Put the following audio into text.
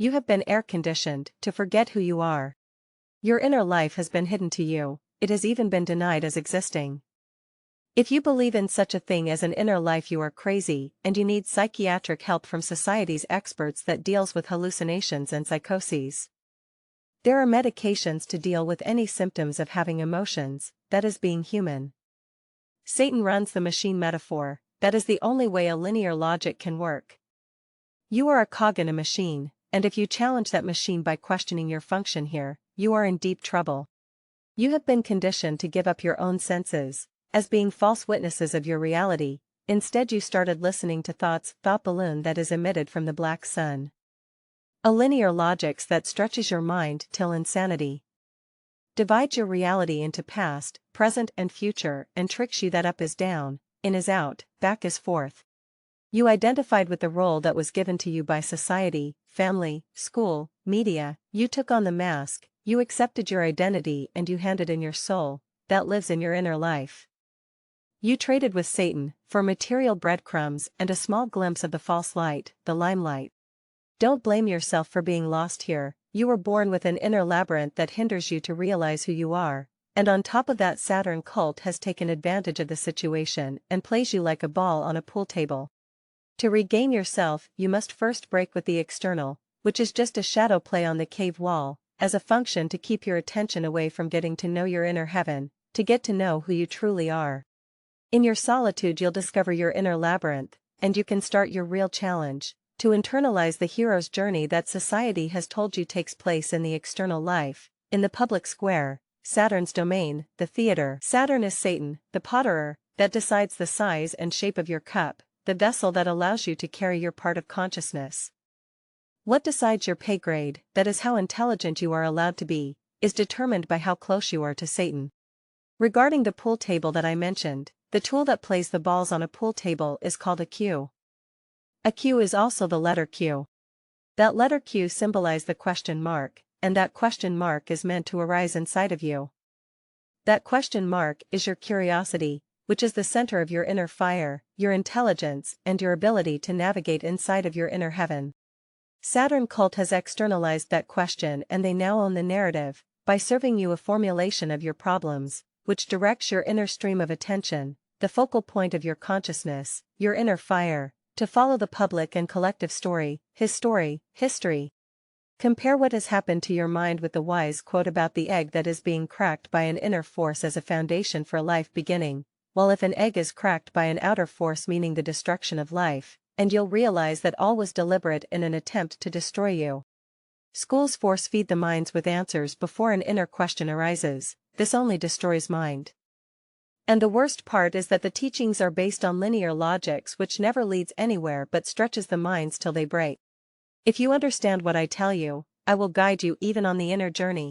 You have been air-conditioned to forget who you are. Your inner life has been hidden to you, it has even been denied as existing. If you believe in such a thing as an inner life, you are crazy, and you need psychiatric help from society's experts that deals with hallucinations and psychoses. There are medications to deal with any symptoms of having emotions, that is being human. Satan runs the machine metaphor, that is the only way a linear logic can work. You are a cog in a machine, and if you challenge that machine by questioning your function here, you are in deep trouble. You have been conditioned to give up your own senses, as being false witnesses of your reality. Instead you started listening to thought balloon that is emitted from the black sun. A linear logic that stretches your mind till insanity. Divides your reality into past, present and future and tricks you that up is down, in is out, back is forth. You identified with the role that was given to you by society, family, school, media, you took on the mask, you accepted your identity and you handed in your soul, that lives in your inner life. You traded with Satan, for material breadcrumbs and a small glimpse of the false light, the limelight. Don't blame yourself for being lost here, you were born with an inner labyrinth that hinders you to realize who you are, and on top of that Saturn cult has taken advantage of the situation and plays you like a ball on a pool table. To regain yourself, you must first break with the external, which is just a shadow play on the cave wall, as a function to keep your attention away from getting to know your inner heaven, to get to know who you truly are. In your solitude you'll discover your inner labyrinth, and you can start your real challenge, to internalize the hero's journey that society has told you takes place in the external life, in the public square, Saturn's domain, the theater. Saturn is Satan, the potterer, that decides the size and shape of your cup, the vessel that allows you to carry your part of consciousness. What decides your pay grade, that is how intelligent you are allowed to be, is determined by how close you are to Satan. Regarding the pool table that I mentioned, the tool that plays the balls on a pool table is called a cue. A cue is also the letter Q. That letter Q symbolizes the question mark, and that question mark is meant to arise inside of you. That question mark is your curiosity, which is the center of your inner fire, your intelligence, and your ability to navigate inside of your inner heaven. Saturn cult has externalized that question and they now own the narrative, by serving you a formulation of your problems, which directs your inner stream of attention, the focal point of your consciousness, your inner fire, to follow the public and collective story, history. Compare what has happened to your mind with the wise quote about the egg that is being cracked by an inner force as a foundation for life beginning, while if an egg is cracked by an outer force meaning the destruction of life, and you'll realize that all was deliberate in an attempt to destroy you. Schools force feed the minds with answers before an inner question arises, this only destroys mind. And the worst part is that the teachings are based on linear logics which never leads anywhere but stretches the minds till they break. If you understand what I tell you, I will guide you even on the inner journey.